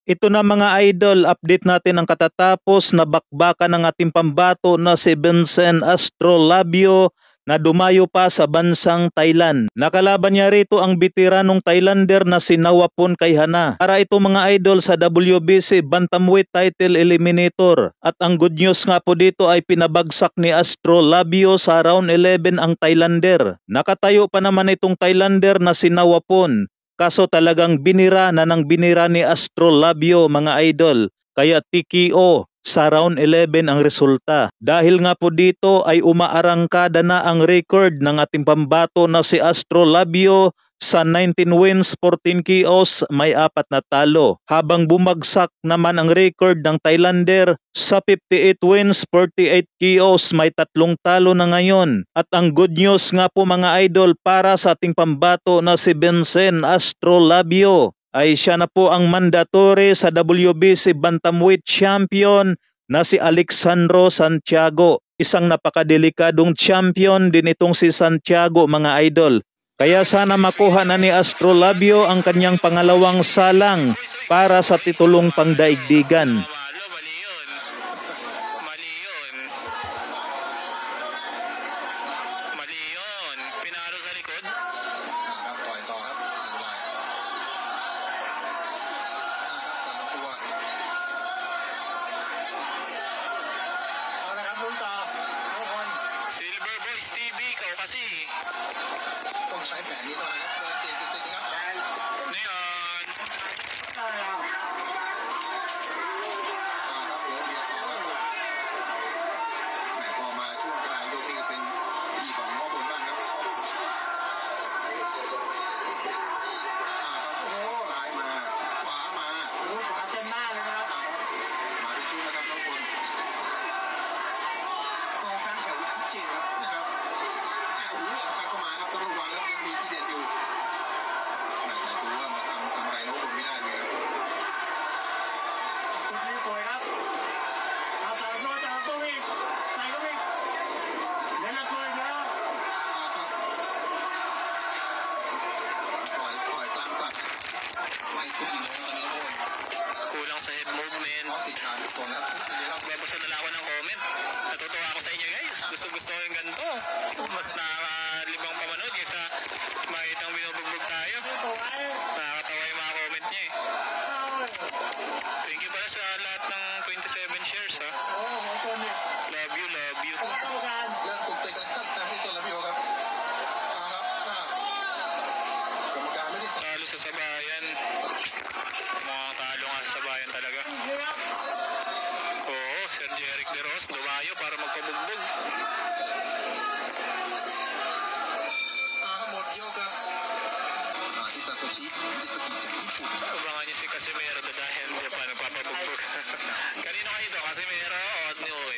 Ito na mga idol, update natin ang katatapos na bakbakan ng ating pambato na si Vincent Astrolabio na dumayo pa sa bansang Thailand. Nakalaban niya rito ang bitiranong Thailander na si Nawapon Kaihana. Para ito mga idol sa WBC Bantamweight Title Eliminator. At ang good news nga po dito ay pinabagsak ni Astrolabio sa round 11 ang Thailander. Nakatayo pa naman itong Thailander na si Nawapon. Kaso talagang binira na ng binira ni Astrolabio mga idol. Kaya TKO sa round 11 ang resulta. Dahil nga po dito ay umaarangkada na ang record ng ating pambato na si Astrolabio sa 19 wins, 14 KOs, may 4 na talo. Habang bumagsak naman ang record ng Thailander sa 58 wins, 48 KOs, may 3 talo na ngayon. At ang good news nga po mga idol para sa ating pambato na si Vincent Astrolabio ay siya na po ang mandatory sa WBC Bantamweight Champion na si Alexandro Santiago. Isang napakadelikadong champion din itong si Santiago mga idol. Kaya sana makuha na ni Astrolabio ang kanyang pangalawang salang para sa titulong pangdaigdigan. Silver Boys TV, ikaw kasi. Kung sa'yo, pwede ito. Ano yun? Kulang sa head movement. Magbabasa na lang ako ng comment. Natutuwa ako sa inyo guys. Gusto ko yung ganito. Mas nakalibang pamanood kaysa makitang binubugbog tayo. Nakakatawa yung mga comment niya eh. Thank you pala sa lahat ng 27 shares ha. Love you, love you. Talo sa sabayan. Mga talo nga sa sabayan talaga. Oo, Sir Jeric De Ros dumayo para magpabugbog. Abangan niyo si Casimero dahil hindi pa nagpapabugbog. Kanino kayo ito? Casimero o Adnioe?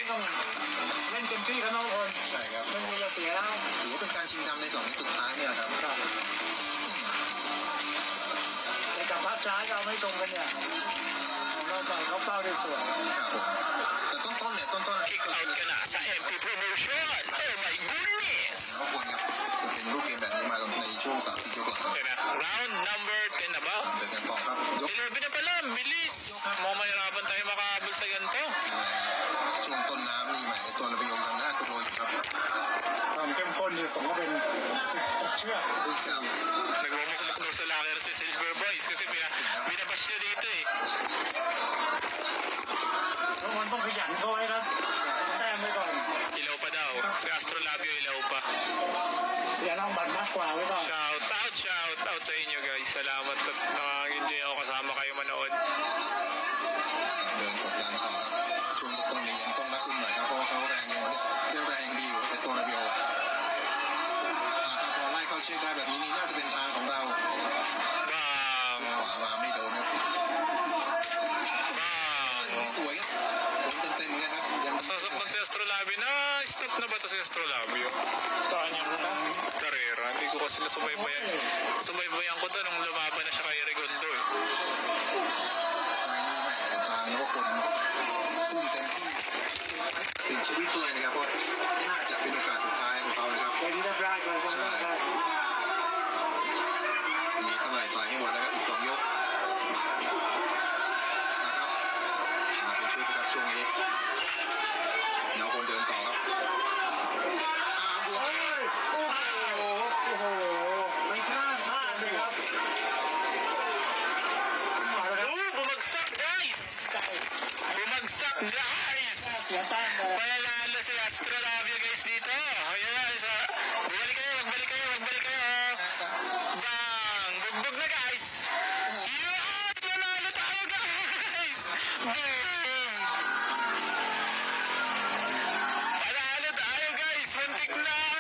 เล่นเต็มที่ครับน้องคนใช่ครับไม่มีจะเสียแล้วถือว่าเป็นการชิงดำใน2สุดท้ายเนี่ยครับแต่กับภาพช้าก็ไม่ตรงกันเนี่ยเราใส่เขาเป้าได้สวยครับผมแต่ต้นๆเนี่ยต้น Kick out ka na sa MP Promotion. Oh my goodness! เขาควรครับเป็นรูปเกมแบบนี้มาในช่วง3-4 ยกหลัง Okay na. Round number 10 na ba? เจอกันต่อครับยก 11 na pala, bilis. Mukhang mahirapan tayo makahabol sa ganito. ช่วงต้นน้ำนี่แหมในตัวเราไปยงกันหน้าตัวอยู่ครับความเข้มข้นนี่สมก็เป็น10 เชือกดูสิ Nagmumukmuk daw sa locker si Silver Boys kasi binabash niya dito eh. มันต้องขยันเข้าไว้ครับแต้มไว้ก่อน Ilaw pa daw. Si Astrolabio ilaw pa. อย่าต้องบัตรมากกว่าไว้ก่อน Shout out sa inyo guys. Salamat at nakaka-enjoy ako kasama kayo manood. เดินกดดันต่อครับช่วงต้นนี้ยังต้องรัดกุมหน่อยครับเพราะว่าเขาแรงอยู่เรื่องแรงดีอยู่ในตัวระเบียวถ้าพอไล่เข้าเชือกได้แบบนี้นี่น่าจะเป็นทางของเรา Bang! ขวามาไม่โดนครับ Bang! สวยครับผมเต็มๆนะครับยัง Sasaktan si Astrolabio na. Stop na ba ito si Astrolabio? Karera. Hindi ko kasi nasubaybayan. Subaybayan ko to nung lumaban na siya kay Regondo eh. ทางนพพลพุ่งเต็มที่ติดชีวิตเลยนะครับเพราะน่าจะเป็นโอกาสสุดท้ายของเขานะครับใช่มีเท่าไหร่ใส่ให้หมดแล้วครับอีก2 ยก Na!